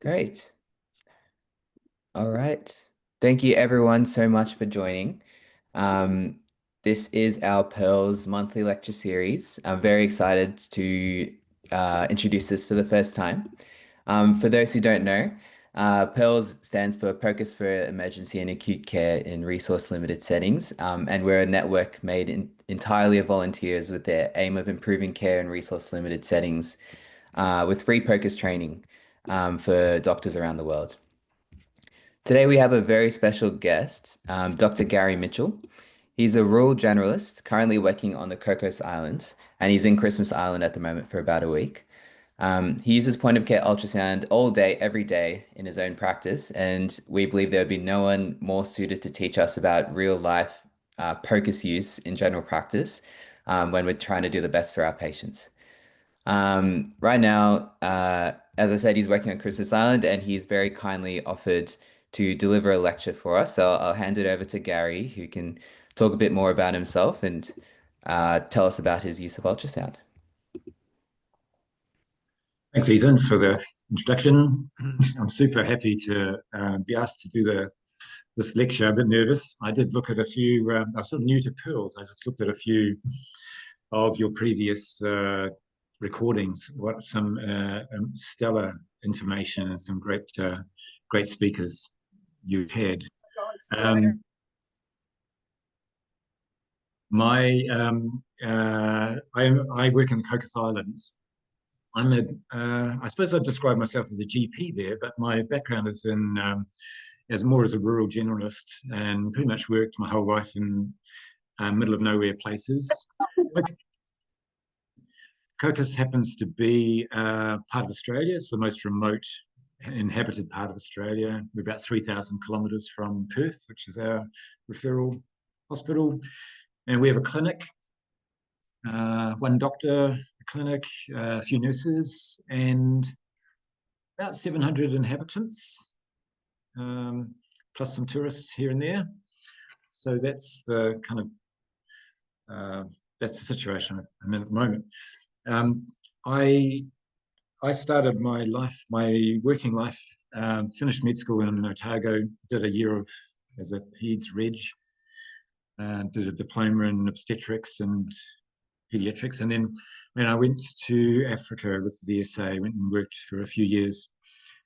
Great. All right. Thank you everyone so much for joining. Um, this is our Pearls monthly lecture series. I'm very excited to introduce this for the first time. For those who don't know, Pearls stands for POCUS for Emergency and Acute Care in Resource Limited Settings, and we're a network made entirely of volunteers with the aim of improving care in resource limited settings with free POCUS training for doctors around the world. Today we have a very special guest, Dr. Gary Mitchell. He's a rural generalist currently working on the Cocos Islands, and he's in Christmas Island at the moment for about a week. He uses point of care ultrasound all day, every day in his own practice, and we believe there would be no one more suited to teach us about real life POCUS use in general practice when we're trying to do the best for our patients. Right now, as I said, he's working on Christmas Island and he's very kindly offered to deliver a lecture for us. So I'll hand it over to Gary, who can talk a bit more about himself and tell us about his use of ultrasound. Thanks, Ethan, for the introduction. I'm super happy to be asked to do this lecture. I'm a bit nervous. I did look at a few, I'm sort of new to Pearls. I just looked at a few of your previous recordings, what some stellar information and some great speakers you've had. Um, I work in the Cocos Islands. I suppose I'd describe myself as a GP there, but my background is in as more as a rural generalist, and pretty much worked my whole life in middle of nowhere places. Cocos happens to be part of Australia. It's the most remote inhabited part of Australia. We're about 3,000 kilometres from Perth, which is our referral hospital, and we have a clinic, one doctor, a clinic, a few nurses, and about 700 inhabitants, plus some tourists here and there. So that's the kind of that's the situation I'm in at the moment. Um, I I started my working life, finished med school in Otago, did a year of as a peds reg, did a diploma in obstetrics and pediatrics, and then when I went to Africa with the VSA, went and worked for a few years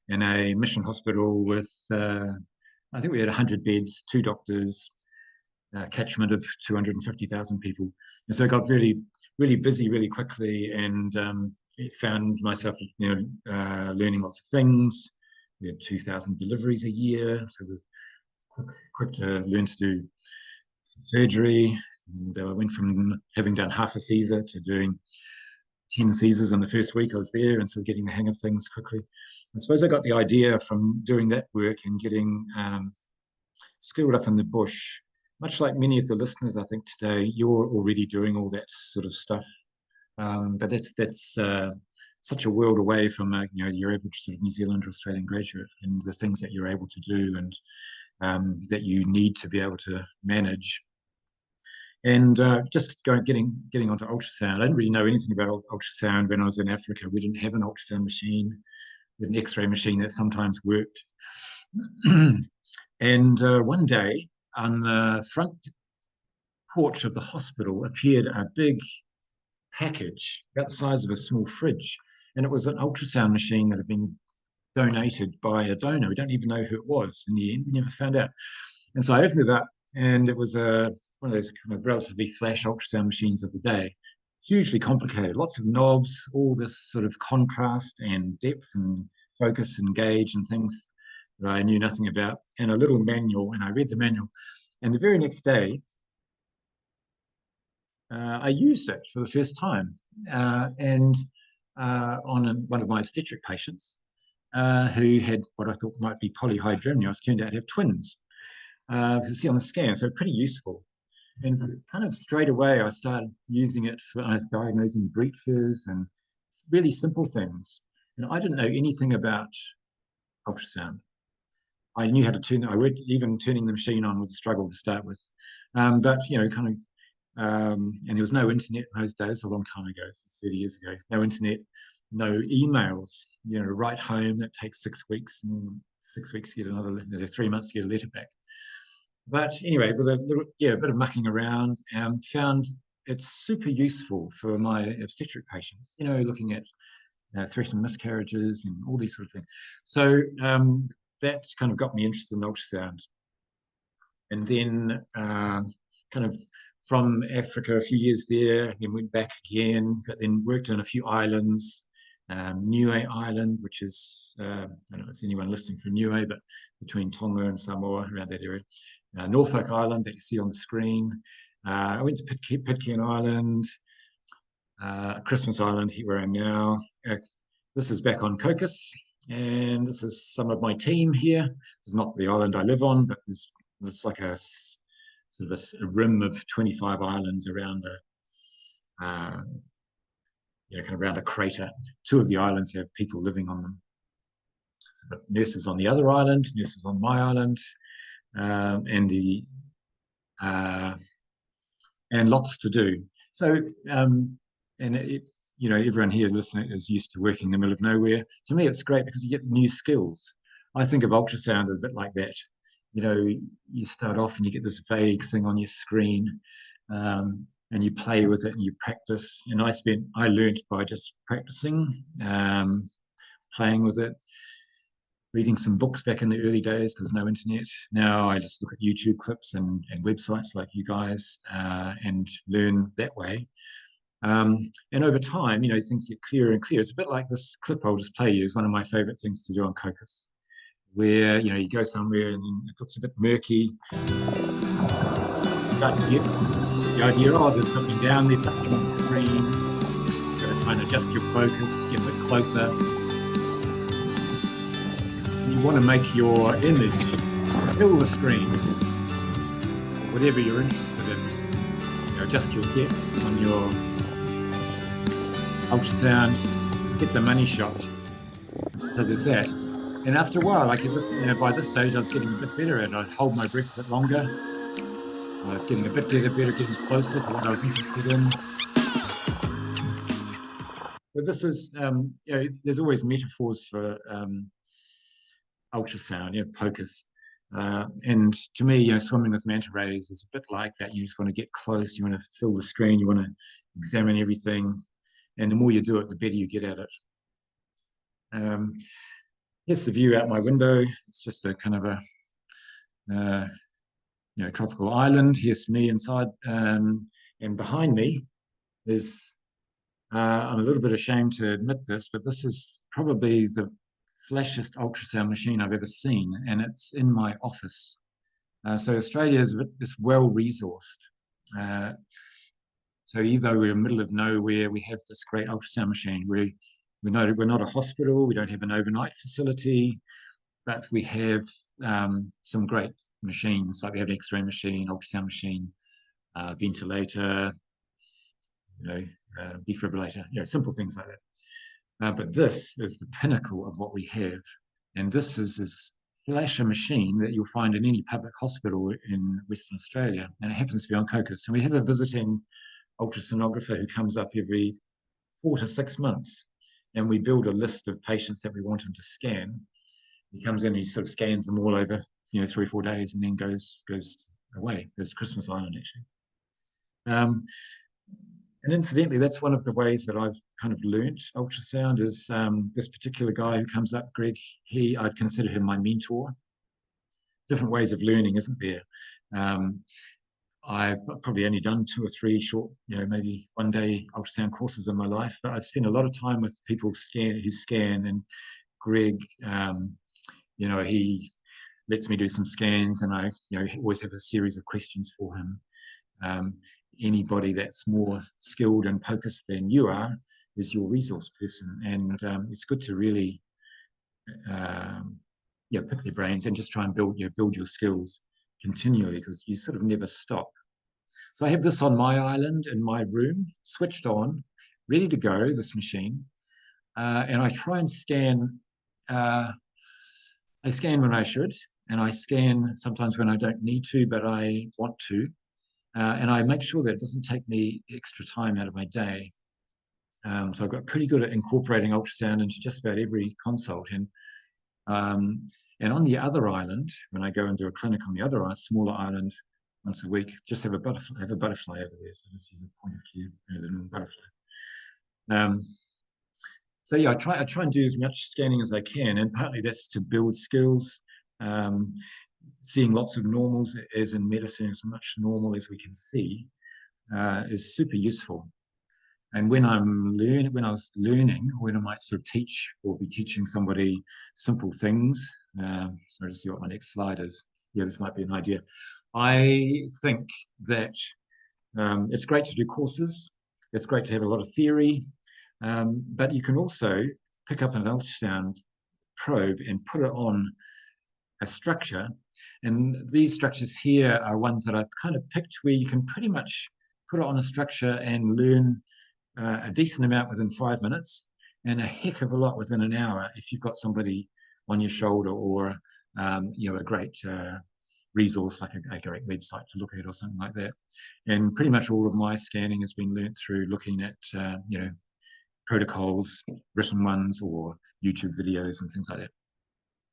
in a mission hospital with I think we had 100 beds, two doctors, catchment of 250,000 people. And so I got really busy really quickly, and found myself, learning lots of things. We had 2,000 deliveries a year, so it was quick to learn to do surgery. And I went from having done half a Caesar to doing 10 Caesars in the first week I was there, and so getting the hang of things quickly. I suppose I got the idea from doing that work and getting schooled up in the bush. Much like many of the listeners, I think today, you're already doing all that sort of stuff. But that's such a world away from your average sort of New Zealand or Australian graduate, and the things that you're able to do and that you need to be able to manage. And just getting onto ultrasound. I didn't really know anything about ultrasound when I was in Africa. We didn't have an ultrasound machine. We had an X-ray machine that sometimes worked. And one day, on the front porch of the hospital, appeared a big package about the size of a small fridge, and it was an ultrasound machine that had been donated by a donor. We don't even know who it was in the end. We never found out. And so I opened it up, and it was one of those kind of relatively flash ultrasound machines of the day. Hugely complicated, lots of knobs, all this sort of contrast and depth and focus and gauge and things that I knew nothing about, and a little manual. And I read the manual. And the very next day, I used it for the first time, and on one of my obstetric patients who had what I thought might be polyhydramnios, turned out to have twins. You can see on the scan, so pretty useful. And kind of straight away, I started using it for diagnosing breaches and really simple things. And I didn't know anything about ultrasound. I knew how to turn. I worked, even turning the machine on was a struggle to start with. But kind of, and there was no internet in those days, a long time ago, 30 years ago. No internet, no emails. Write home, that takes 6 weeks, and 6 weeks to get another, 3 months to get a letter back. But anyway, with a little, a bit of mucking around, found it's super useful for my obstetric patients. Looking at threatened miscarriages and all these sort of things. So that kind of got me interested in ultrasound. And then kind of from Africa, a few years there, then went back again, but then worked on a few islands. Niue Island, which is, I don't know if it's anyone listening from Niue, but between Tonga and Samoa, around that area. Norfolk Island that you see on the screen. I went to Pitcairn Island, Christmas Island, where I am now. This is back on Cocos, and this is some of my team here. This is not the island I live on, but it's like a sort of a rim of 25 islands around kind of around a crater. Two of the islands have people living on them. So nurses on the other island, nurses on my island, and the and lots to do. So, and everyone here listening is used to working in the middle of nowhere. To me, it's great because you get new skills. I think of ultrasound a bit like that. You start off and you get this vague thing on your screen, and you play with it and you practice. And I learned by just practicing, playing with it, reading some books back in the early days because no internet. Now I just look at YouTube clips and websites like you guys and learn that way. And over time, things get clearer and clearer. It's a bit like this clip I'll just play you. Is one of my favorite things to do on Cocos, where you go somewhere and it looks a bit murky. You start to get the idea, there's something down there, something on the screen. You've got to try and adjust your focus, get a bit closer. You want to make your image fill the screen, whatever you're interested in. Adjust your depth on your ultrasound, get the money shot. So there's that. And after a while, by this stage, I was getting a bit better at it. I'd hold my breath a bit longer. I was getting a bit better, getting closer to what I was interested in. But this is, there's always metaphors for ultrasound, POCUS. And to me, swimming with manta rays is a bit like that. You just want to get close, you want to fill the screen, you want to examine everything. And the more you do it, the better you get at it. Here's the view out my window. It's just a kind of a tropical island. Here's me inside, and behind me is I'm a little bit ashamed to admit this, but this is probably the flashiest ultrasound machine I've ever seen, and it's in my office. So Australia is this well-resourced. So either we're in the middle of nowhere, we have this great ultrasound machine. We're not a hospital, we don't have an overnight facility, but we have some great machines, like we have an X-ray machine, ultrasound machine, ventilator, defibrillator, simple things like that. But this is the pinnacle of what we have. And this is this flasher machine that you'll find in any public hospital in Western Australia. And it happens to be on Cocos. And we have a visiting ultrasonographer who comes up every 4 to 6 months. And we build a list of patients that we want him to scan. He comes in and he sort of scans them all over, 3 or 4 days, and then goes away. Goes to Christmas Island, actually. And incidentally, that's one of the ways that I've kind of learnt ultrasound is this particular guy who comes up, Greg, I'd consider him my mentor. Different ways of learning, isn't there? I've probably only done 2 or 3 short, maybe one-day ultrasound courses in my life, but I've spent a lot of time with people who scan, and Greg, he lets me do some scans, and I, always have a series of questions for him. Anybody that's more skilled and POCUS than you are is your resource person, and it's good to really pick their brains and just try and build your skills continually, because you sort of never stop. So I have this on my island in my room, switched on, ready to go, this machine, and I try and scan. I scan when I should, and I scan sometimes when I don't need to, but I want to. And I make sure that it doesn't take me extra time out of my day. So I've got pretty good at incorporating ultrasound into just about every consult. Um, and on the other island, when I go and do a clinic on the other island, smaller island, once a week, just have a butterfly over there. So this is a point of view rather than a butterfly. Um, so yeah, I try and do as much scanning as I can, and partly that's to build skills. Um, Seeing lots of normals, as in medicine, as much normal as we can see, is super useful. And when I was learning, when I might sort of teach or be teaching somebody simple things, sorry to see what my next slide is. Yeah, this might be an idea. I think that it's great to do courses. It's great to have a lot of theory, but you can also pick up an ultrasound probe and put it on a structure. And these structures here are ones that I've kind of picked where you can pretty much put it on a structure and learn a decent amount within 5 minutes and a heck of a lot within an hour if you've got somebody on your shoulder or a great resource like a great website to look at or something like that. And pretty much all of my scanning has been learnt through looking at protocols, written ones, or YouTube videos and things like that.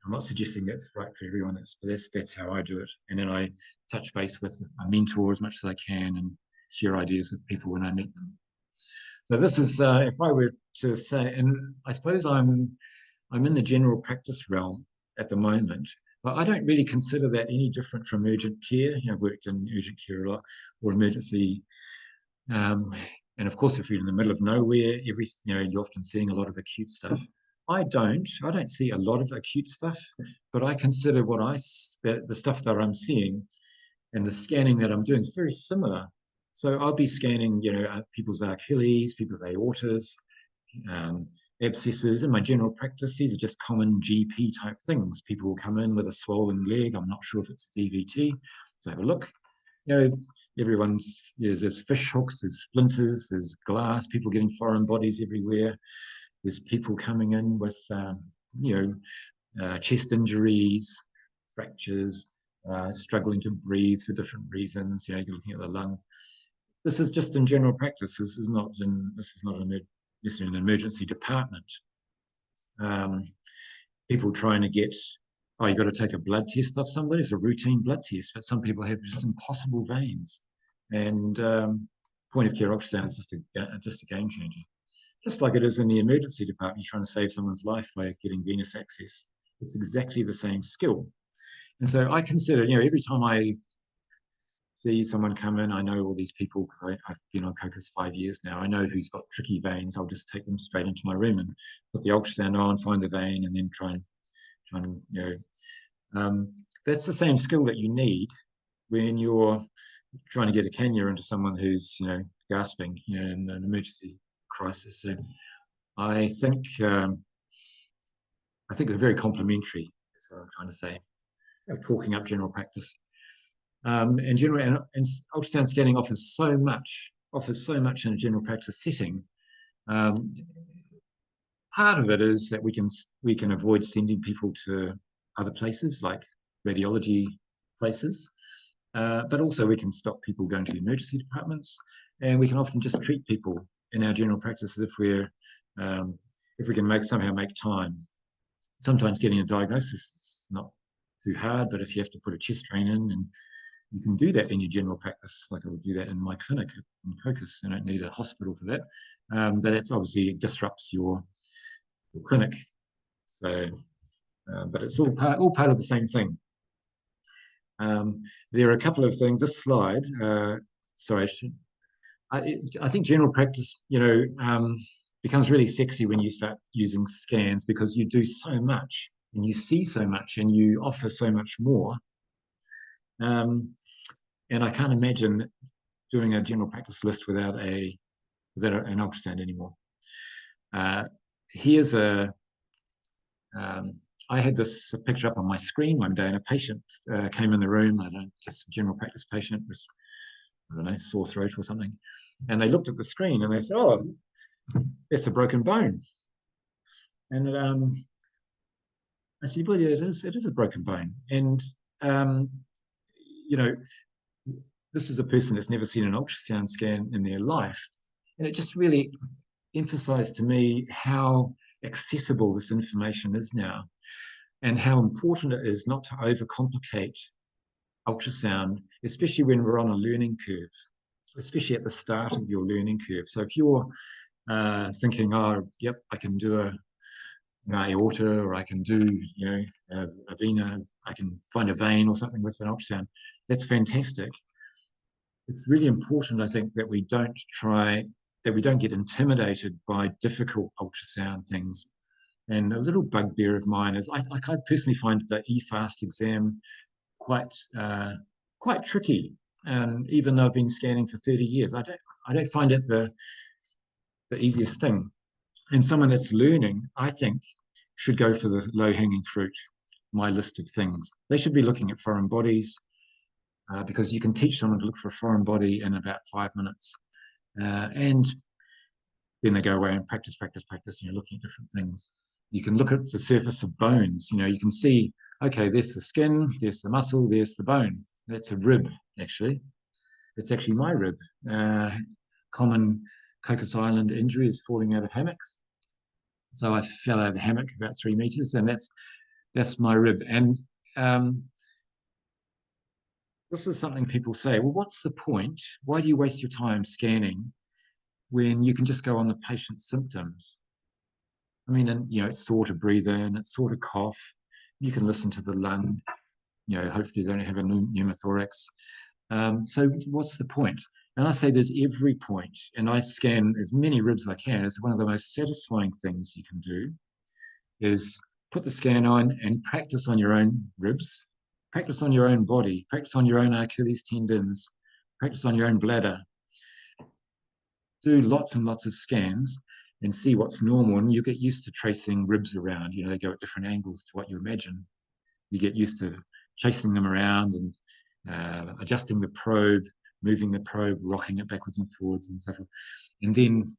I'm not suggesting that's right for everyone, but that's how I do it. And then I touch base with my mentor as much as I can and share ideas with people when I meet them. So this is, if I were to say, and I suppose I'm in the general practice realm at the moment, but I don't really consider that any different from urgent care. I've worked in urgent care a lot, or emergency. Um, and of course, if you're in the middle of nowhere, you're often seeing a lot of acute stuff. I don't see a lot of acute stuff, but I consider the stuff that I'm seeing and the scanning that I'm doing is very similar. So I'll be scanning, people's Achilles, people's aortas, um, abscesses. In my general practice, these are just common GP type things. People will come in with a swollen leg. I'm not sure if it's a DVT. So have a look. You know, there's fish hooks, there's splinters, there's glass, people getting foreign bodies everywhere. There's people coming in with, chest injuries, fractures, struggling to breathe for different reasons. You're looking at the lung. This is just in general practice. This is not necessarily an emergency department. Um, People trying to get, oh, you got to take a blood test off somebody. It's a routine blood test, but some people have just impossible veins. And point of care ultrasound is just a game changer. Just like it is in the emergency department, you're trying to save someone's life by getting venous access. It's exactly the same skill. And so I consider, every time I see someone come in, I know all these people because I've been on Cocos 5 years now. I know who's got tricky veins. I'll just take them straight into my room and put the ultrasound on, find the vein, and then try and that's the same skill that you need when you're trying to get a cannula into someone who's gasping in an emergency crisis. So I think they're very complementary. That's what I'm trying to say. Talking up general practice. And ultrasound scanning offers so much in a general practice setting. Um, Part of it is that we can avoid sending people to other places like radiology places, but also we can stop people going to the emergency departments, and we can often just treat people in our general practice if we can somehow make time. Sometimes getting a diagnosis is not too hard, but if you have to put a chest drain in and you can do that in your general practice, like I would do that in my clinic in Cocos. You don't need a hospital for that, but it's obviously it disrupts your clinic. So, but it's all part of the same thing. There are a couple of things. This slide, sorry, I think general practice, becomes really sexy when you start using scans because you do so much and you see so much and you offer so much more. And I can't imagine doing a general practice list without an ultrasound anymore. Here's I had this picture up on my screen one day, and a patient came in the room, just a general practice patient with, I don't know, sore throat or something. And they looked at the screen and they said, oh, it's a broken bone. And I said, well, yeah, it is a broken bone. And, you know, this is a person that's never seen an ultrasound scan in their life. And it just really emphasized to me how accessible this information is now and how important it is not to overcomplicate ultrasound, especially when we're on a learning curve, especially at the start of your learning curve. So if you're thinking, oh, yep, I can do an aorta, or I can do, a vena, I can find a vein or something with an ultrasound, that's fantastic. It's really important, I think, that we don't get intimidated by difficult ultrasound things. And a little bugbear of mine is I personally find the eFast exam quite quite tricky. And even though I've been scanning for 30 years, I don't find it the easiest thing. And someone that's learning, I think, should go for the low hanging fruit, my list of things. They should be looking at foreign bodies because you can teach someone to look for a foreign body in about 5 minutes. And then they go away and practice, practice, practice, looking at different things. You can look at the surface of bones. You can see, okay, there's the skin, there's the muscle, there's the bone. That's a rib, actually. It's actually my rib. Common Cocos Island injury is falling out of hammocks. So I fell out of a hammock about 3 meters, and that's my rib. And this is something people say, well, what's the point? Why do you waste your time scanning when you can just go on the patient's symptoms? I mean, and it's sore to breathe in, it's sore to cough. You can listen to the lung. Hopefully they don't have a pneumothorax. So what's the point? And I say there's every point, and I scan as many ribs as I can. It's one of the most satisfying things you can do is put the scan on and practice on your own ribs, practice on your own body, practice on your own Achilles tendons, practice on your own bladder. Do lots and lots of scans and see what's normal. And you get used to tracing ribs around. They go at different angles to what you imagine. You get used to chasing them around and adjusting the probe, moving the probe, rocking it backwards and forwards and so forth. And then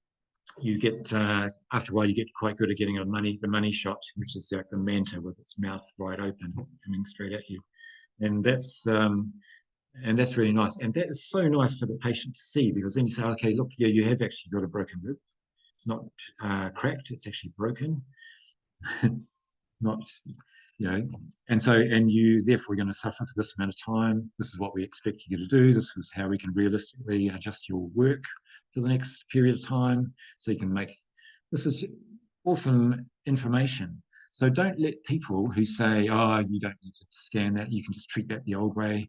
you get, after a while, you get quite good at getting the money shot, which is like the manta with its mouth wide open, coming straight at you. And that's really nice. And that is so nice for the patient to see, because then you say, okay, look, yeah, you have actually got a broken rib. It's not cracked, it's actually broken. Not, and you therefore are going to suffer for this amount of time. This is what we expect you to do. This is how we can realistically adjust your work for the next period of time. So you can this is awesome information. So don't let people who say, oh, you don't need to scan that, you can just treat that the old way.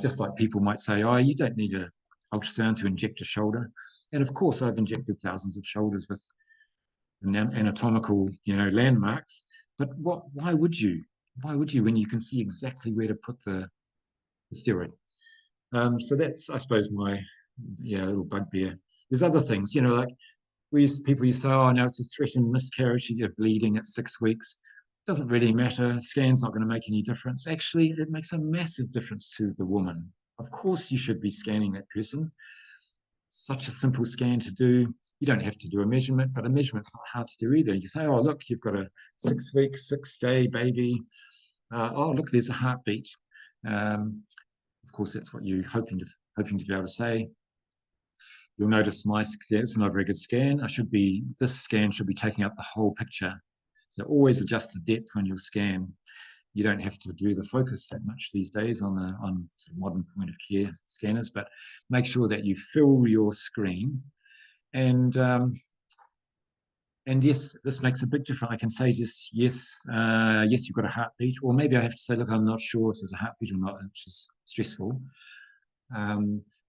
Just like people might say, oh, you don't need an ultrasound to inject a shoulder. And of course, I've injected thousands of shoulders with anatomical, landmarks. But why would you? Why would you when you can see exactly where to put the steroid? So that's, I suppose, my little bugbear. There's other things, like people used to say, oh, no, it's a threatened miscarriage. You're bleeding at 6 weeks. Doesn't really matter. Scan's not going to make any difference. Actually, it makes a massive difference to the woman. Of course, you should be scanning that person. Such a simple scan to do. You don't have to do a measurement, but a measurement's not hard to do either. You say, oh, look, you've got a 6 week, 6 day baby. Oh, look, there's a heartbeat. Of course, that's what you're hoping to be able to say. You'll notice my scan, it's not a very good scan. This scan should be taking up the whole picture. So always adjust the depth on your scan. You don't have to do the focus that much these days on sort of modern point of care scanners, but make sure that you fill your screen. And yes, this makes a big difference. I can say just yes, yes, you've got a heartbeat, or maybe I have to say, look, I'm not sure if there's a heartbeat or not, which is stressful.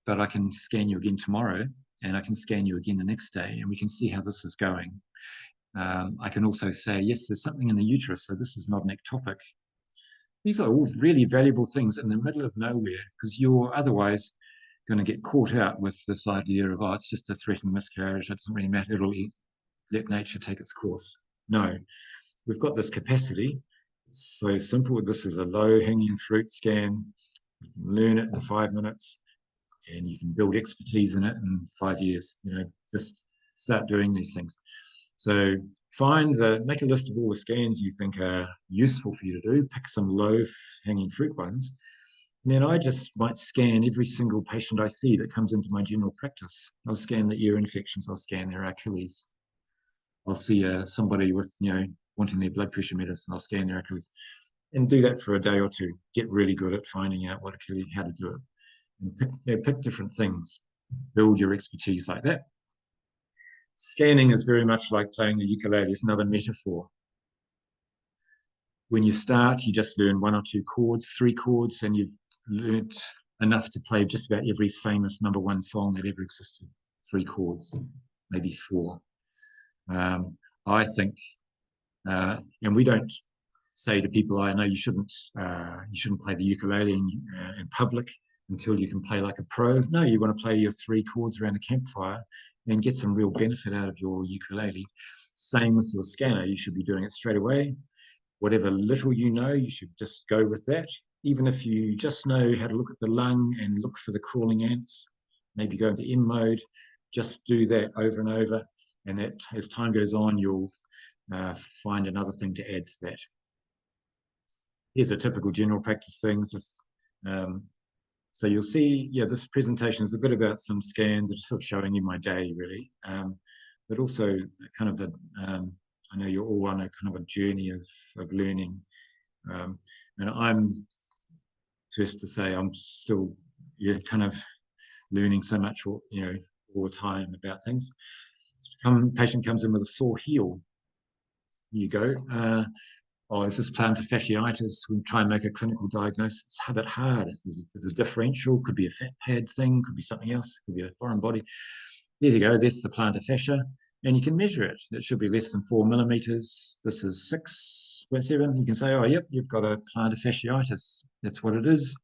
But I can scan you again tomorrow, and I can scan you again the next day, and we can see how this is going. I can also say, yes, there's something in the uterus, so this is not an ectopic. These are all really valuable things in the middle of nowhere, because you're otherwise going to get caught out with this idea of, oh, it's just a threatened miscarriage. It doesn't really matter. It'll let nature take its course. No, we've got this capacity. It's so simple. This is a low-hanging fruit scan. You can learn it in 5 minutes, and you can build expertise in it in 5 years. Just start doing these things. So make a list of all the scans you think are useful for you to do, pick some low-hanging fruit ones, and then I just might scan every single patient I see that comes into my general practice. I'll scan the ear infections, I'll scan their Achilles, I'll see somebody with, wanting their blood pressure medicine. I'll scan their Achilles and do that for a day or two. Get really good at finding out what Achilles, how to do it, and pick different things. Build your expertise like that. Scanning is very much like playing the ukulele. It's another metaphor. When you start, you just learn one or two chords, three chords, and you've learned enough to play just about every famous #1 song that ever existed. Three chords, maybe four. I think, and we don't say to people, "I know you shouldn't play the ukulele in public until you can play like a pro." No, you want to play your three chords around a campfire and get some real benefit out of your ukulele. Same with your scanner. You should be doing it straight away. Whatever little you know, you should just go with that. Even if you just know how to look at the lung and look for the crawling ants, maybe go into in mode, just do that over and over. And that as time goes on, you'll find another thing to add to that. Here's a typical general practice thing. So you'll see, yeah, this presentation is a bit about some scans, just sort of showing you my day, really. But also kind of I know you're all on a kind of a journey of learning. And I'm first to say I'm still, kind of learning so much, all the time about things. Patient comes in with a sore heel. You go, oh, is this plantar fasciitis? We try and make a clinical diagnosis. It's a bit hard. There's a differential, could be a fat pad thing, could be something else, could be a foreign body. There you go, that's the plantar fascia. And you can measure it. It should be less than 4 millimeters. This is 6.7. You can say, oh, yep, you've got a plantar fasciitis. That's what it is.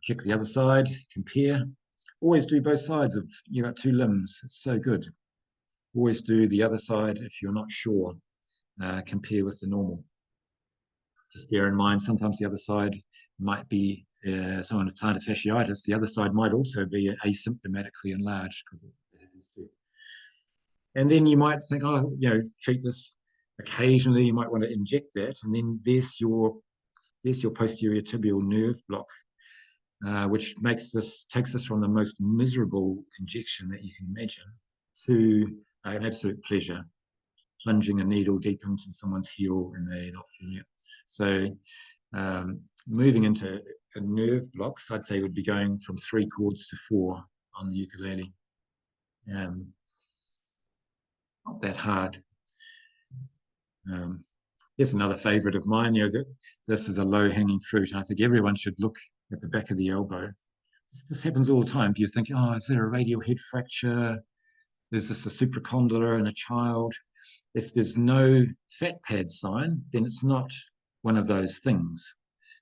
Check the other side, compare. Always do both sides of, you got two limbs. It's so good. Always do the other side if you're not sure. Compare with the normal. Just bear in mind, sometimes the other side might be someone with plantar fasciitis. The other side might also be asymptomatically enlarged because it is too. And then you might think, oh, treat this. Occasionally, you might want to inject that, and then there's your posterior tibial nerve block, which takes us from the most miserable injection that you can imagine to an absolute pleasure, plunging a needle deep into someone's heel and they're not feeling it. So moving into a nerve blocks, I'd say would be going from 3 chords to 4 on the ukulele. Not that hard. Here's another favorite of mine. This is a low-hanging fruit. I think everyone should look at the back of the elbow. This happens all the time. You think, oh, is there a radial head fracture? Is this a supracondylar in a child? If there's no fat pad sign, then it's not one of those things.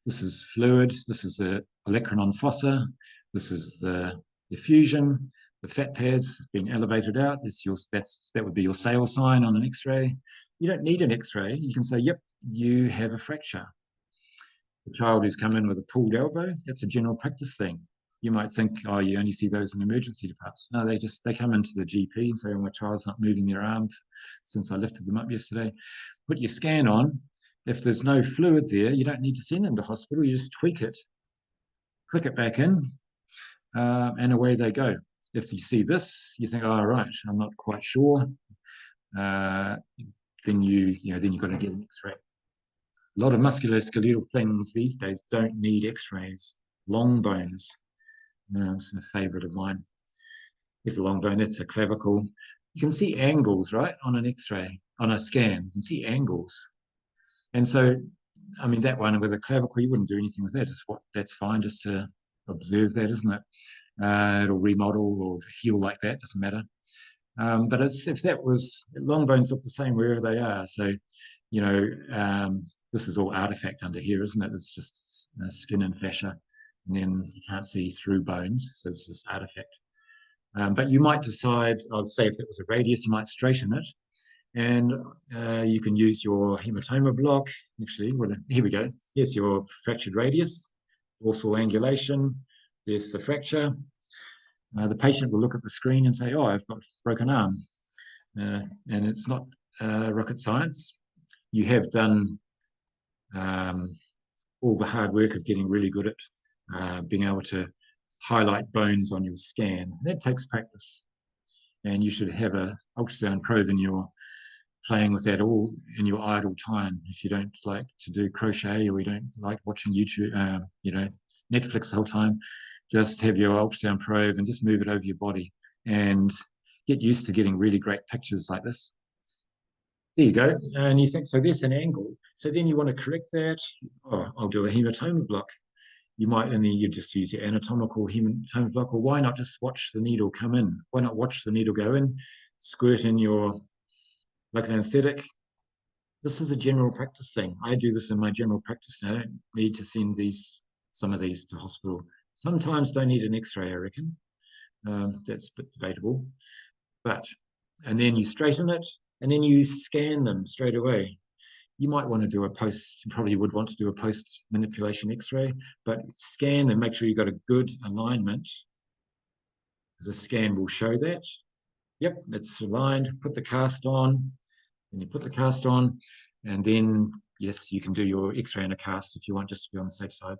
This is fluid. This is the olecranon fossa. This is the effusion. The fat pads being elevated out. That would be your sale sign on an X-ray. You don't need an X-ray. You can say, yep, you have a fracture. The child who's come in with a pulled elbow, that's a general practice thing. You might think, oh, you only see those in emergency departments. No, they come into the GP and say, oh, my child's not moving their arm since I lifted them up yesterday. Put your scan on. If there's no fluid there, you don't need to send them to hospital. You just tweak it, click it back in, and away they go. If you see this, you think, oh, right, I'm not quite sure. Then you've got to get an X-ray. A lot of musculoskeletal things these days don't need X-rays. Long bones, it's a favorite of mine. Here's a long bone, that's a clavicle. You can see angles, right, on an X-ray, on a scan. You can see angles. And so, I mean, that one with a clavicle, you wouldn't do anything with that. That's fine just to observe that, isn't it? It'll remodel or heal like that, doesn't matter. But if that was, long bones look the same wherever they are. So, this is all artifact under here, isn't it? It's just skin and fascia. And then you can't see through bones. So it's just artifact. But you might decide, I'll say if it was a radius, you might straighten it. And you can use your hematoma block. Actually, here we go. Here's your fractured radius, dorsal angulation. There's the fracture. The patient will look at the screen and say, oh, I've got a broken arm. And it's not rocket science. You have done all the hard work of getting really good at being able to highlight bones on your scan. That takes practice. And you should have an ultrasound probe in your playing with that all in your idle time. If you don't like to do crochet or you don't like watching YouTube, Netflix the whole time, just have your ultrasound probe and just move it over your body and get used to getting really great pictures like this. There you go. And you think, so there's an angle. So then you want to correct that. Oh, I'll do a hematoma block. You might, and then you just use your anatomical hematoma block, or why not just watch the needle come in? Why not watch the needle go in, squirt in your local anesthetic? This is a general practice thing. I do this in my general practice. I don't need to send some of these to hospital. Sometimes don't need an X-ray, I reckon. That's a bit debatable. But and then you straighten it, and then you scan them straight away. You might want to do a post. You probably would want to do a post manipulation X-ray, but scan and make sure you've got a good alignment, because a scan will show that. Yep, it's aligned. Put the cast on, and you put the cast on, and then yes, you can do your X-ray and a cast if you want, just to be on the safe side.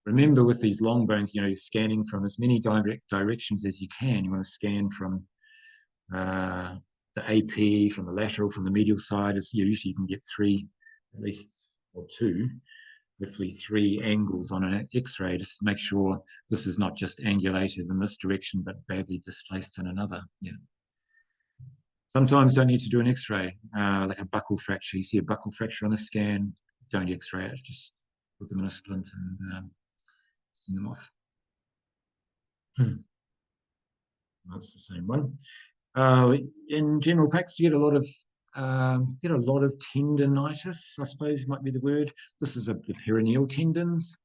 Remember, with these long bones, you're scanning from as many direct directions as you can. You want to scan from the AP, from the lateral, from the medial side. As usually you can get three, at least, or two, hopefully three angles on an X-ray, just to make sure this is not just angulated in this direction, but badly displaced in another. Yeah. Sometimes don't need to do an X-ray, like a buccal fracture. You see a buccal fracture on a scan, don't X-ray it, just put them in a splint and send them off. That's the same one. In general practice, you get a lot of tendonitis, I suppose might be the word. This is the perineal tendons.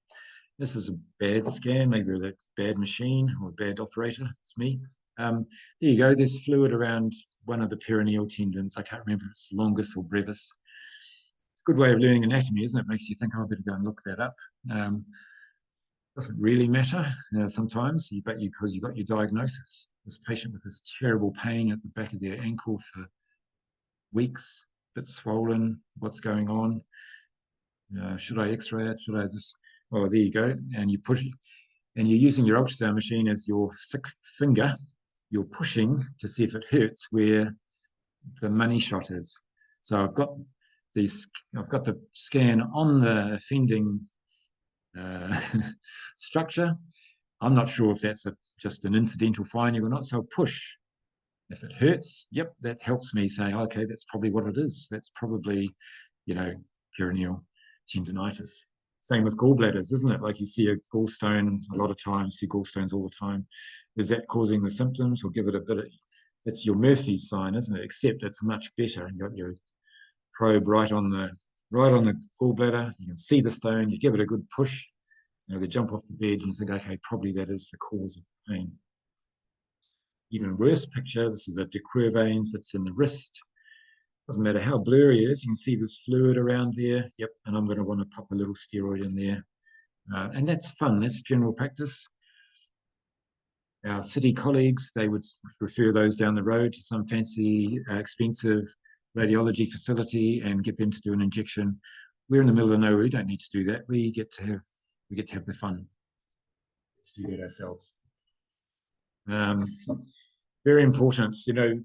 This is a bad scan, maybe with a bad machine or a bad operator. It's me. There you go. There's fluid around one of the perineal tendons. I can't remember if it's longus or brevis. It's a good way of learning anatomy, isn't it? Makes you think, oh, I better go and look that up. Doesn't really matter sometimes, but because you've got your diagnosis. This patient with this terrible pain at the back of their ankle for weeks, a bit swollen, what's going on? Should I X-ray it? Should I just? Oh, there you go. And you push, and you're using your ultrasound machine as your sixth finger. You're pushing to see if it hurts where the money shot is. So I've got the scan on the offending structure. I'm not sure if that's just an incidental finding or not. So I'll push. If it hurts, yep, that helps me say, okay, that's probably what it is. That's probably, perineal tendonitis. Same with gallbladders, isn't it? Like you see a gallstone a lot of times, see gallstones all the time. Is that causing the symptoms? Or give it a bit of, it's your Murphy's sign, isn't it? Except it's much better. You got your probe right on the gallbladder. You can see the stone. You give it a good push. They jump off the bed and you think, okay, probably that is the cause of the pain. Even worse picture, this is the de Quervain's veins that's in the wrist. Doesn't matter how blurry it is, you can see there's fluid around there. Yep, and I'm going to want to pop a little steroid in there. And that's fun, that's general practice. Our city colleagues, they would refer those down the road to some fancy, expensive radiology facility and get them to do an injection. We're in the middle of nowhere, we don't need to do that. We get to have the fun. Let's do that ourselves. Very important, the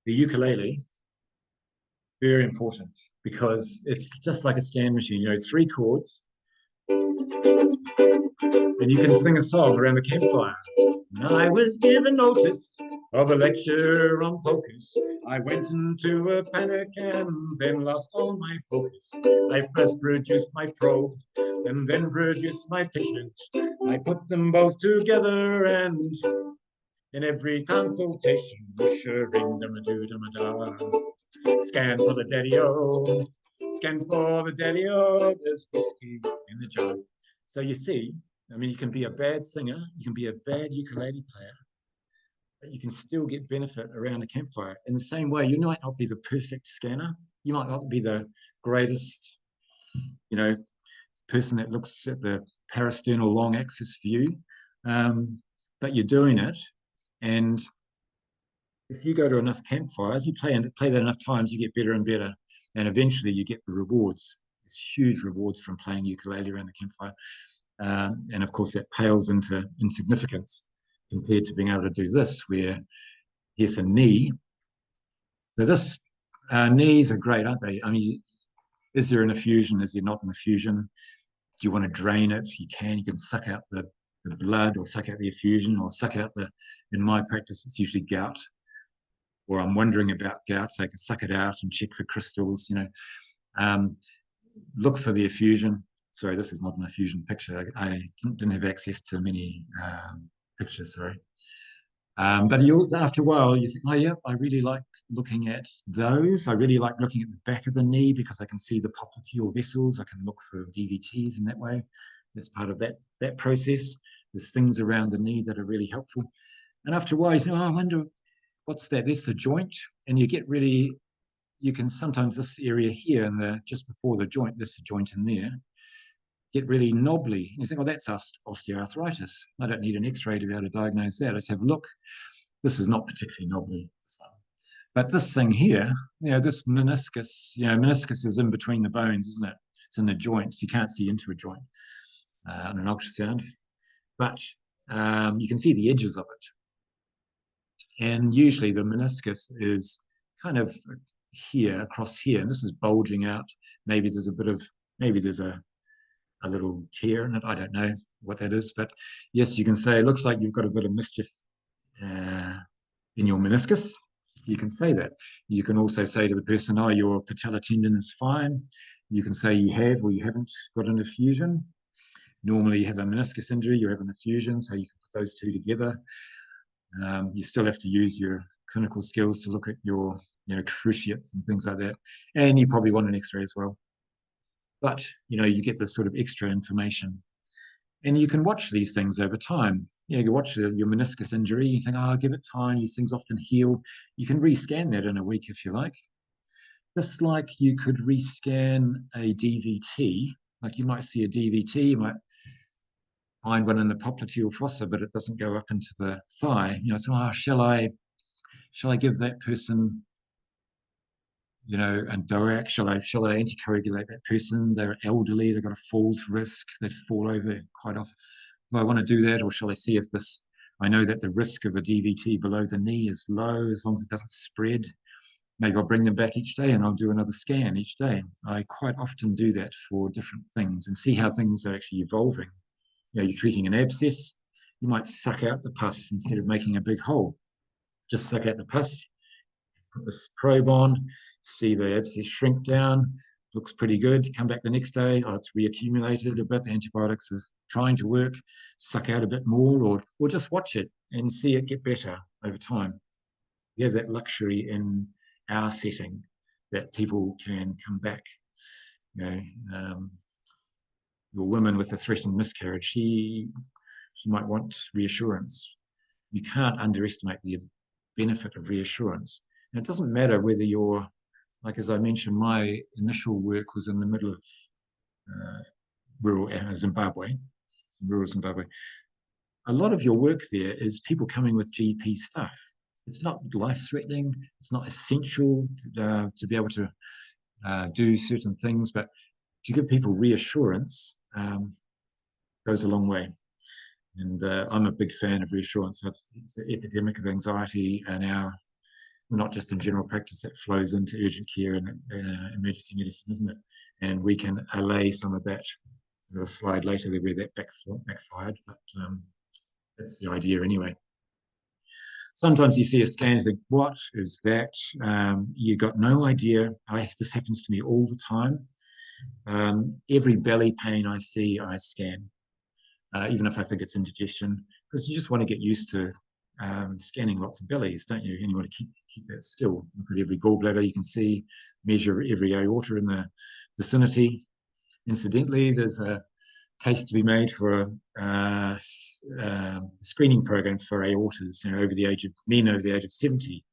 ukulele, very important because it's just like a scan machine, three chords, and you can sing a song around the campfire. I was given notice of a lecture on POCUS. I went into a panic and then lost all my focus. I first produced my probe and then produced my patient. I put them both together and in every consultation, ring dum a doo dum a da. Scan for the daddy-o, scan for the daddy-o, there's whiskey in the jar. So you see, you can be a bad singer, you can be a bad ukulele player, but you can still get benefit around a campfire. In the same way, you might not be the perfect scanner, you might not be the greatest, person that looks at the parasternal long axis view, but you're doing it. And if you go to enough campfires, you play that enough times, you get better and better. And eventually you get the rewards. There's huge rewards from playing ukulele around the campfire. And of course, that pales into insignificance compared to being able to do this, where Here's a knee. So this knees are great, aren't they? I mean, is there an effusion? Is there not an effusion? Do you want to drain it? You can. You can suck out the blood or suck out the effusion or suck out the, in my practice, it's usually gout, or I'm wondering about gout, so I can suck it out and check for crystals, Um, look for the effusion. Sorry, this is not an effusion picture. I didn't have access to many pictures, sorry. But you, after a while, you think, oh, yeah, I really like looking at those. I really like looking at the back of the knee because I can see the popliteal vessels. I can look for DVTs in that way. That's part of that process. There's things around the knee that are really helpful. And after a while, you think, oh, I wonder what's that? That's the joint. And you get really, you can sometimes this area here and the just before the joint, this the joint in there, get really knobbly. You think, oh, that's osteoarthritis. I don't need an X-ray to be able to diagnose that. Let's have a look. This is not particularly knobbly. But this thing here, this meniscus, meniscus is in between the bones, isn't it? It's in the joints. You can't see into a joint on an ultrasound, but you can see the edges of it. And usually the meniscus is kind of here, across here, and this is bulging out. Maybe there's a bit of, maybe there's a little tear in it. I don't know what that is, but yes, you can say it looks like you've got a bit of mischief uh, in your meniscus. You can say that. You can also say to the person, oh, your patellar tendon is fine. You can say you have or you haven't got an effusion. Normally, you have a meniscus injury, you have an effusion, so you can put those two together. You still have to use your clinical skills to look at your cruciates and things like that. And you probably want an X-ray as well. But you get this sort of extra information. And you can watch these things over time. You watch your meniscus injury, you think, oh, give it time, these things often heal. You can rescan that in a week if you like. Just like you could rescan a DVT, like you might see a DVT, you might find one in the popliteal fossa, but it doesn't go up into the thigh. So shall I give that person, and DOAC, shall I anticoagulate that person? They're elderly, they've got a falls risk, they'd fall over quite often. Do I want to do that, or shall I see if this? I know that the risk of a DVT below the knee is low as long as it doesn't spread. Maybe I'll bring them back each day and I'll do another scan each day. I quite often do that for different things and see how things are actually evolving. You're treating an abscess, you might suck out the pus instead of making a big hole. Just suck out the pus, put this probe on, see the abscess shrink down, looks pretty good. Come back the next day, oh, it's reaccumulated a bit. The antibiotics is trying to work, suck out a bit more, or just watch it and see it get better over time. We have that luxury in our setting that people can come back. You know, um, your woman with a threatened miscarriage, she might want reassurance. You can't underestimate the benefit of reassurance. And it doesn't matter whether you're, like as I mentioned, my initial work was in the middle of rural Zimbabwe, rural Zimbabwe. A lot of your work there is people coming with GP stuff. It's not life-threatening. It's not essential to be able to do certain things, but to give people reassurance goes a long way. And I'm a big fan of reassurance. It's an epidemic of anxiety, and not just in general practice, that flows into urgent care and emergency medicine, isn't it? And we can allay some of that. There's a slide later where that backfired, but that's the idea anyway. Sometimes you see a scan and think, what is that? You got no idea. This happens to me all the time. Every belly pain I see, I scan, even if I think it's indigestion, because you just want to get used to scanning lots of bellies, don't you? And you want to keep that skill. Look at every gallbladder you can see, measure every aorta in the vicinity. Incidentally, there's a case to be made for a screening program for aortas. Over the age of men over the age of 70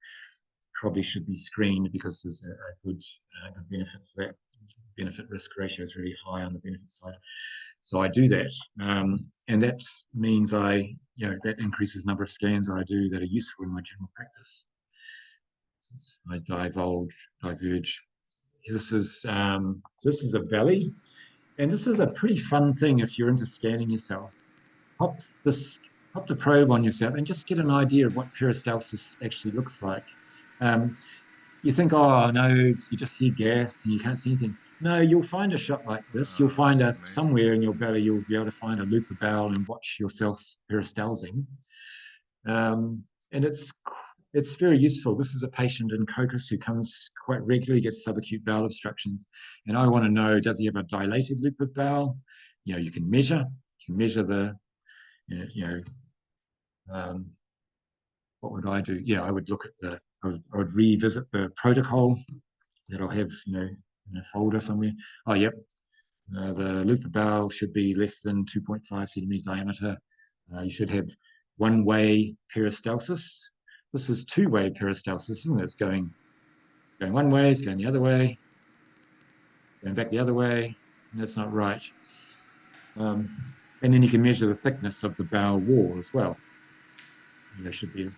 probably should be screened because there's a good benefit for that. Benefit risk ratio is really high on the benefit side. So I do that, and that means that increases the number of scans I do that are useful in my general practice. I diverge. This is a belly, and this is a pretty fun thing if you're into scanning yourself. Pop this. pop the probe on yourself and just get an idea of what peristalsis actually looks like. Um, you think, oh no, you just see gas and you can't see anything. No, you'll find a shot like this. You'll Oh, find that's a amazing. somewhere in your belly. You'll be able to find a loop of bowel and watch yourself peristalsing. Um, and it's very useful. This is a patient in Cocos who comes quite regularly, gets subacute bowel obstructions, and I want to know, does he have a dilated loop of bowel? You can measure. You can measure the, you know, um, what would I do? Yeah, I would look at I would revisit the protocol that I'll have, in a folder somewhere. Oh, yep. The loop of bowel should be less than 2.5 centimeter diameter. You should have one-way peristalsis. This is two-way peristalsis, isn't it? It's going one way, it's going the other way, going back the other way. That's not right. Um, and then you can measure the thickness of the bowel wall as well. Should be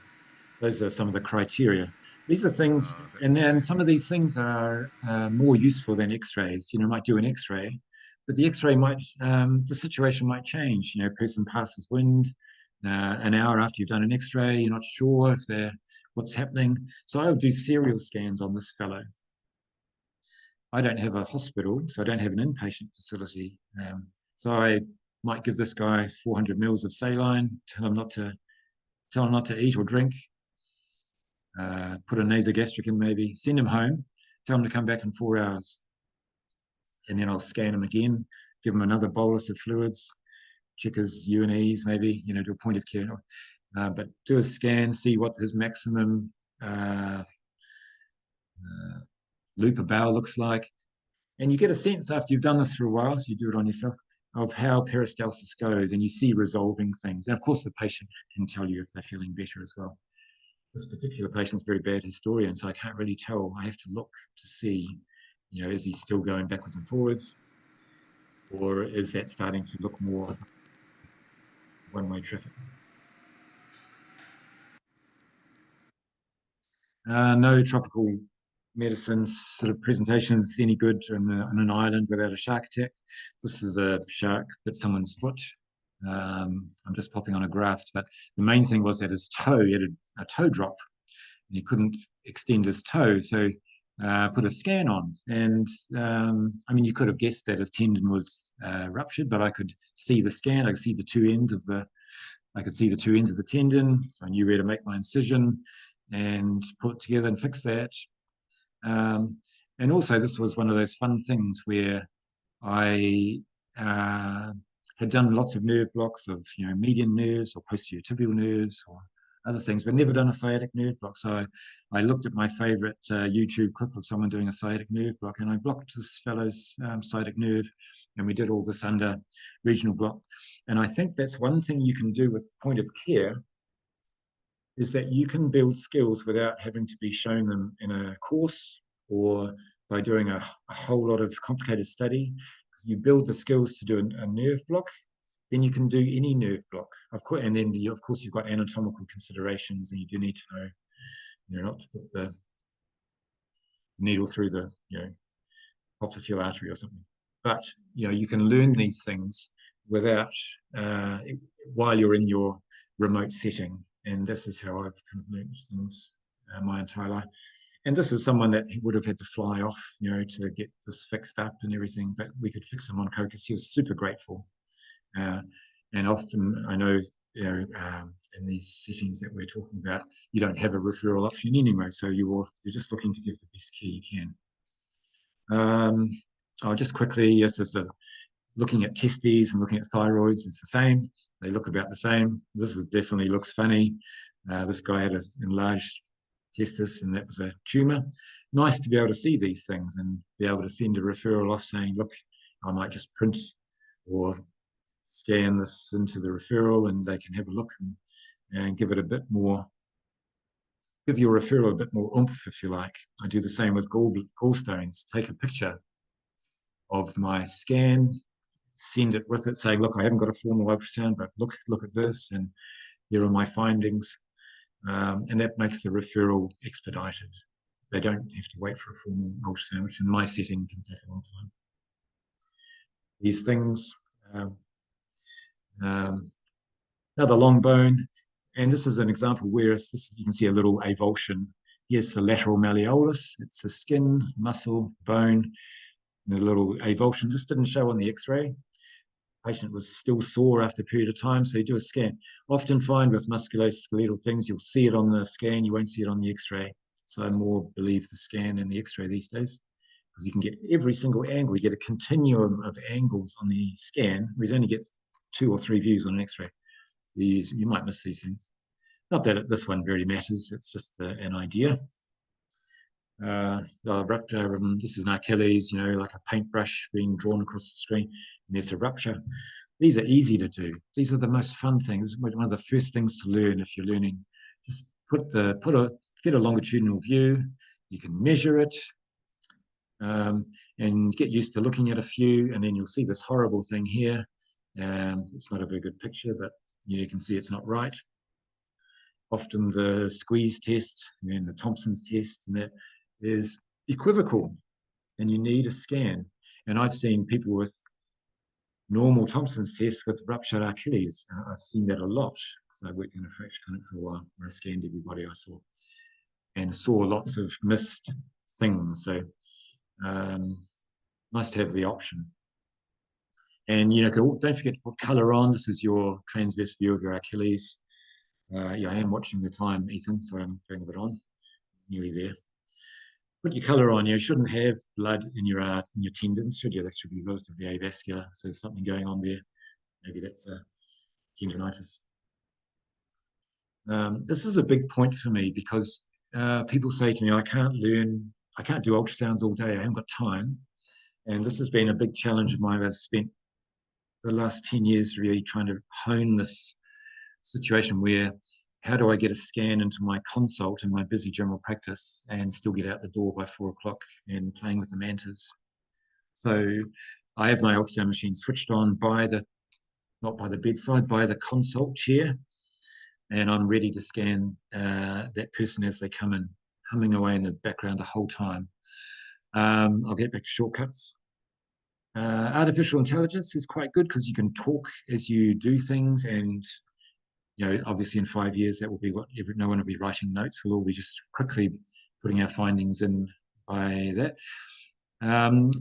those are some of the criteria. These are things, Oh, and that's then some amazing. of these things are more useful than X-rays. Might do an X-ray, but the X-ray the situation might change. Person passes wind. An hour after you've done an X-ray, you're not sure if they're what's happening. So I would do serial scans on this fellow. I don't have a hospital, so I don't have an inpatient facility. So I might give this guy 400 mils of saline, tell him not to eat or drink, put a nasogastric in maybe, send him home, tell him to come back in 4 hours. And then I'll scan him again, give him another bolus of fluids, check his UNEs maybe, do a point of care. But do a scan, see what his maximum uh, loop of bowel looks like. And you get a sense after you've done this for a while, so you do it on yourself, of how peristalsis goes, and you see resolving things. And of course, the patient can tell you if they're feeling better as well. This particular patient's a very bad historian, so I can't really tell. I have to look to see, is he still going backwards and forwards, or is that starting to look more one-way traffic? No tropical medicine sort of presentations any good on an island without a shark attack. This is a shark bit someone's foot. I'm just popping on a graft, but the main thing was that his toe, he had a toe drop, and he couldn't extend his toe. So put a scan on, and I mean, you could have guessed that his tendon was ruptured, but I could see the scan. I could see the two ends of the I could see the two ends of the tendon, so I knew where to make my incision and put it together and fix that. Um, and also, this was one of those fun things where I uh, had done lots of nerve blocks of median nerves or posterior tibial nerves or other things, but never done a sciatic nerve block. So I looked at my favorite YouTube clip of someone doing a sciatic nerve block, and I blocked this fellow's sciatic nerve, and we did all this under regional block. And I think that's one thing you can do with point of care is that you can build skills without having to be shown them in a course or by doing a whole lot of complicated study. You build the skills to do a nerve block, then you can do any nerve block. Of course, and then of course you've got anatomical considerations, and you do need to know, not to put the needle through the popliteal artery or something. But you can learn these things without while you're in your remote setting, and this is how I've kind of learned things my entire life. And this is someone that would have had to fly off, to get this fixed up and everything, but we could fix him on Cocos. He was super grateful. Uh, and often I know, in these settings that we're talking about, you don't have a referral option anyway, so you're just looking to give the best care you can. I'll just quickly, yes, looking at testes and looking at thyroids, it's the same. They look about the same. This definitely looks funny. This guy had an enlarged testis, and that was a tumor. Nice to be able to see these things and be able to send a referral off saying, look, I might just print or scan this into the referral, and they can have a look and give it a bit more, give your referral a bit more oomph, if you like. I do the same with gallstones. Take a picture of my scan, send it with it, saying, look, I haven't got a formal ultrasound, but look at this, and here are my findings. And that makes the referral expedited. They don't have to wait for a formal ultrasound, which in my setting can take a long time. These things, um, um, another long bone. And this is an example where you can see a little avulsion. Here's the lateral malleolus. It's the skin, muscle, bone, and a little avulsion. This didn't show on the X-ray. Patient was still sore after a period of time, so you do a scan. Often find with musculoskeletal things, you'll see it on the scan, you won't see it on the X-ray. So I more believe the scan and the X-ray these days, because you can get every single angle. You get a continuum of angles on the scan, whereas you only get 2 or 3 views on an X-ray. You might miss these things. Not that this one really matters. It's just an idea. Rupture. This is an Achilles, like a paintbrush being drawn across the screen, and there's a rupture. These are easy to do. These are the most fun things. One of the first things to learn if you're learning. Just get a longitudinal view. You can measure it, and get used to looking at a few, and then you'll see this horrible thing here. It's not a very good picture, but you can see it's not right. Often the squeeze test and the Thompson's test and that is equivocal, and you need a scan. And I've seen people with normal Thompson's test with ruptured Achilles. I've seen that a lot because I worked in a fracture clinic for a while where I scanned everybody I saw and saw lots of missed things. So nice to have the option. And don't forget to put color on. This is your transverse view of your Achilles. Yeah, I am watching the time, Ethan, so I'm going a bit on, nearly there. Put your color on. You shouldn't have blood in your tendons, should you? That should be relatively avascular. So there's something going on there. Maybe that's a tendonitis. This is a big point for me because people say to me, I can't do ultrasounds all day. I haven't got time. And this has been a big challenge of mine. I've spent the last 10 years really trying to hone this situation where how do I get a scan into my consult in my busy general practice and still get out the door by 4 o'clock and playing with the mantas? So I have my ultrasound machine switched on not by the bedside, by the consult chair, and I'm ready to scan that person as they come in, humming away in the background the whole time. I'll get back to shortcuts. Artificial intelligence is quite good because you can talk as you do things, and obviously in 5 years that will be no one will be writing notes. We'll all be just quickly putting our findings in by that.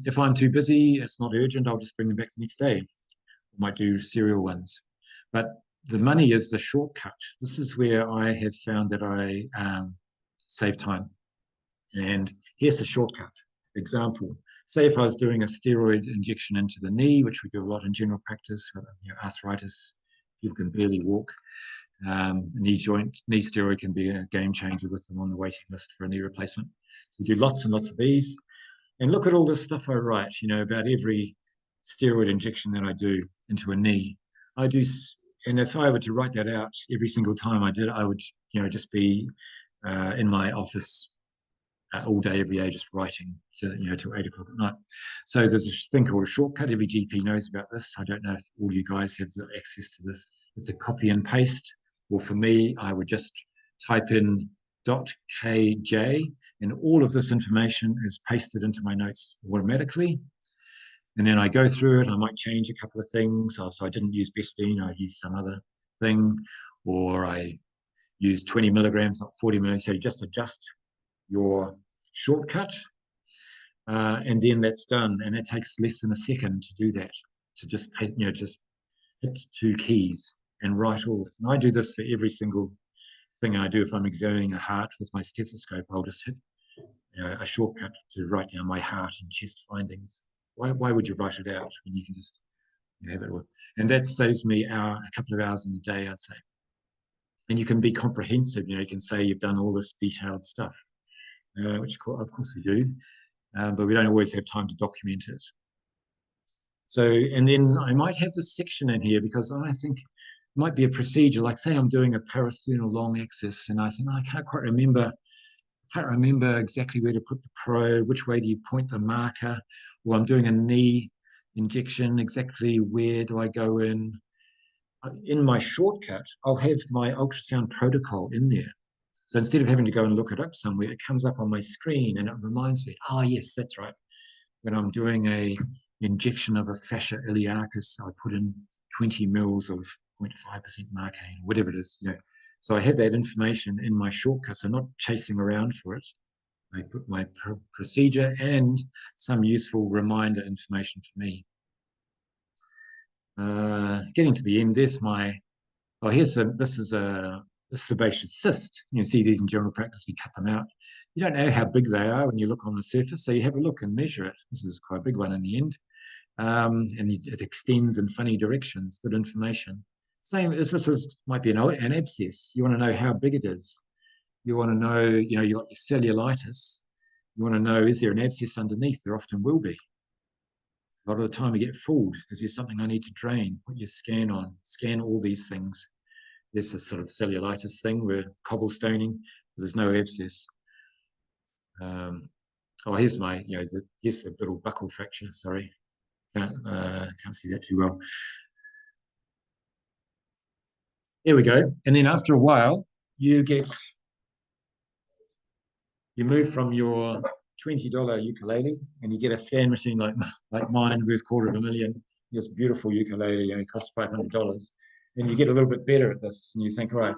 If I'm too busy, it's not urgent, I'll just bring them back the next day. I might do serial ones. But the money is the shortcut. This is where I have found that I save time. And here's the shortcut. Example, say if I was doing a steroid injection into the knee, which we do a lot in general practice, for arthritis, people can barely walk. Knee steroid can be a game changer with them on the waiting list for a knee replacement. So we do lots and lots of these. And look at all this stuff I write, about every steroid injection that I do into a knee. And if I were to write that out every single time I did, I would, just be in my office all day, every day, just writing till 8 o'clock at night. So there's a thing called a shortcut. Every GP knows about this. I don't know if all you guys have access to this. It's a copy and paste. Well, for me, I would just type in .kj, and all of this information is pasted into my notes automatically. And then I go through it. I might change a couple of things. So I didn't use Bestine. I used some other thing, or I used 20 milligrams, not 40 milligrams. So you just adjust your shortcut, and then that's done. And it takes less than a second to do that. To just just hit 2 keys and write all this. And I do this for every single thing I do. If I'm examining a heart with my stethoscope, I'll just hit a shortcut to write down my heart and chest findings. Why would you write it out when you can just have it? And that saves me a couple of hours in the day, I'd say. And you can be comprehensive. You can say you've done all this detailed stuff, which of course we do, but we don't always have time to document it. So, and then I might have this section in here because I think it might be a procedure. Like say I'm doing a parasternal long axis, and I think I can't quite remember. Can't remember exactly where to put the probe, which way do you point the marker, or I'm doing a knee injection, exactly where do I go in? In my shortcut, I'll have my ultrasound protocol in there. So instead of having to go and look it up somewhere, it comes up on my screen and it reminds me, oh yes, that's right. When I'm doing a injection of a fascia iliacus, I put in 20 mils of 0.5% marcaine, whatever it is. So I have that information in my shortcuts. I'm not chasing around for it. I put my procedure and some useful reminder information for me. Getting to the end, there's my, oh, this is a sebaceous cyst. You see these in general practice, we cut them out. You don't know how big they are when you look on the surface, so you have a look and measure it. This is quite a big one in the end. And it extends in funny directions, good information. Same as might be an abscess. You want to know how big it is. You want to know, you got your cellulitis. You want to know, is there an abscess underneath? There often will be. A lot of the time we get fooled. Is there something I need to drain? Put your scan on, scan all these things. There's a sort of cellulitis thing where cobblestoning, there's no abscess. Here's my, here's the little buckle fracture, sorry. Can't see that too well. There we go. And then after a while, you move from your $20 ukulele and you get a scan machine like mine worth $250,000. This beautiful ukulele, it costs $500. And you get a little bit better at this and you think, all right,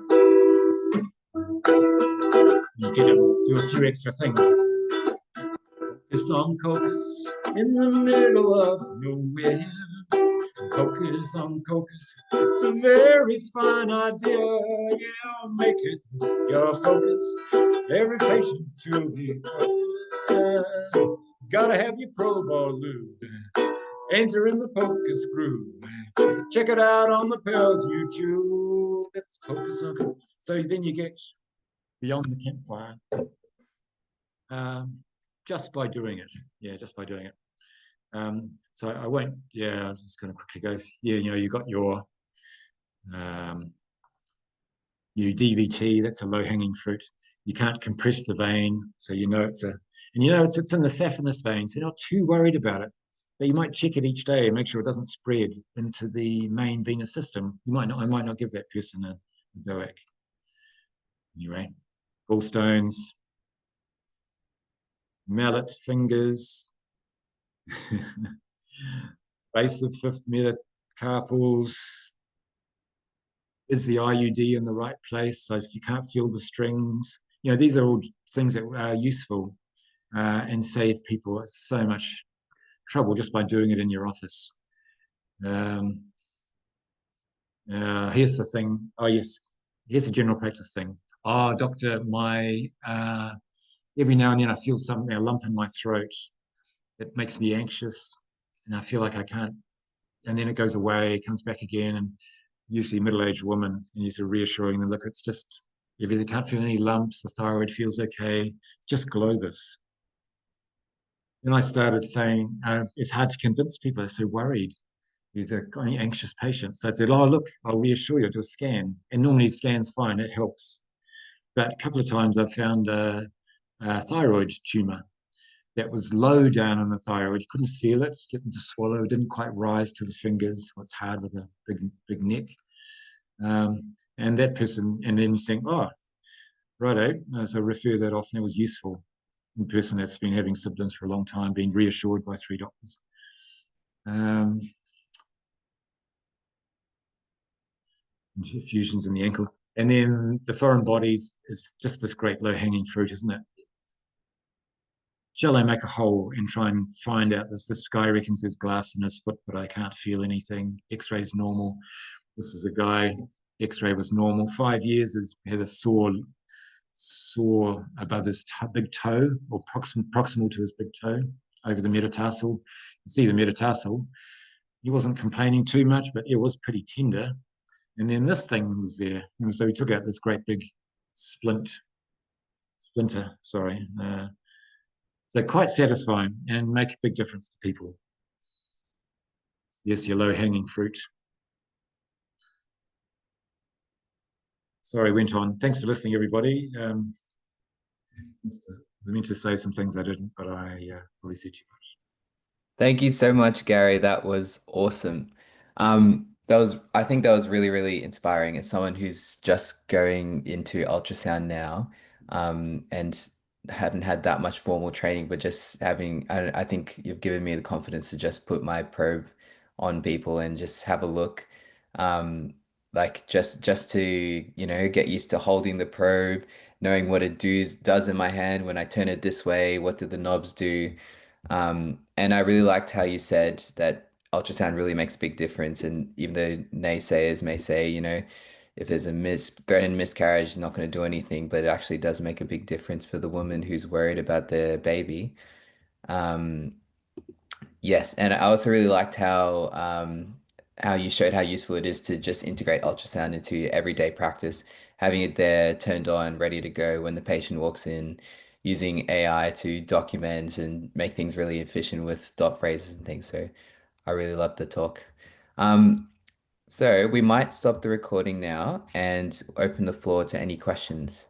you get to do a few extra things. This on Cocos in the middle of nowhere. Focus on Cocos. It's a very fine idea. Yeah, make it your focus. Every patient to be gotta have your pro ball lube. Enter in the POCUS groove. Check it out on the Pearls YouTube. Let's focus on Cocos. So then you get beyond the campfire just by doing it. Yeah, just by doing it. So I won't, I'm just going to quickly go. Yeah, you got your DVT, that's a low-hanging fruit. You can't compress the vein, so it's in the saphenous vein, so you're not too worried about it. But you might check it each day and make sure it doesn't spread into the main venous system. I might not give that person a DOAC. Anyway, gallstones, mallet fingers, base of fifth metacarpals. Is the IUD in the right place? So if you can't feel the strings, these are all things that are useful and save people so much trouble just by doing it in your office. Here's the thing. Oh, yes. Here's the general practice thing. Oh, doctor, every now and then I feel something, a lump in my throat. It makes me anxious and I feel like I can't. And then it goes away, comes back again. And usually middle-aged woman, and you're reassuring them, look, it's just, if you can't feel any lumps, the thyroid feels okay. It's just globus. Then I started saying, it's hard to convince people. They're so worried. These are anxious patients. So I said, oh, look, I'll reassure you, do a scan. And normally scan's fine, it helps. But a couple of times I've found a thyroid tumor that was low down on the thyroid. You couldn't feel it, getting to swallow, didn't quite rise to the fingers. What's hard with a big neck. And that person, and then saying, oh, righto, so refer that off, and it was useful. The person that's been having symptoms for a long time, being reassured by 3 doctors. Fusions in the ankle. And then the foreign bodies is just this great low-hanging fruit, isn't it? Shall I make a hole and try and find out this guy reckons there's glass in his foot, but I can't feel anything. X-ray's normal. This is a guy, X-ray was normal. 5 years, has had a sore above his big toe, or proximal to his big toe, over the metatarsal. You see the metatarsal. He wasn't complaining too much, but it was pretty tender. And then this thing was there. And so we took out this great big splinter, sorry. So quite satisfying and make a big difference to people. Yes, your low-hanging fruit. Sorry, I went on. Thanks for listening, everybody. I meant to say some things I didn't, but I probably said too much. Thank you so much, Gary. That was awesome. I think that was really, really inspiring as someone who's just going into ultrasound now, and hadn't had that much formal training, but just having, I think you've given me the confidence to just put my probe on people and just have a look. Um, like just to, get used to holding the probe, knowing what it does in my hand when I turn it this way, what do the knobs do? And I really liked how you said that ultrasound really makes a big difference. And even though naysayers may say, if there's a threatened miscarriage, it's not going to do anything, but it actually does make a big difference for the woman who's worried about their baby. Um, yes, and I also really liked how you showed how useful it is to just integrate ultrasound into everyday practice, having it there turned on, ready to go when the patient walks in, using AI to document and make things really efficient with dot phrases and things. So I really loved the talk. Um, so we might stop the recording now and open the floor to any questions.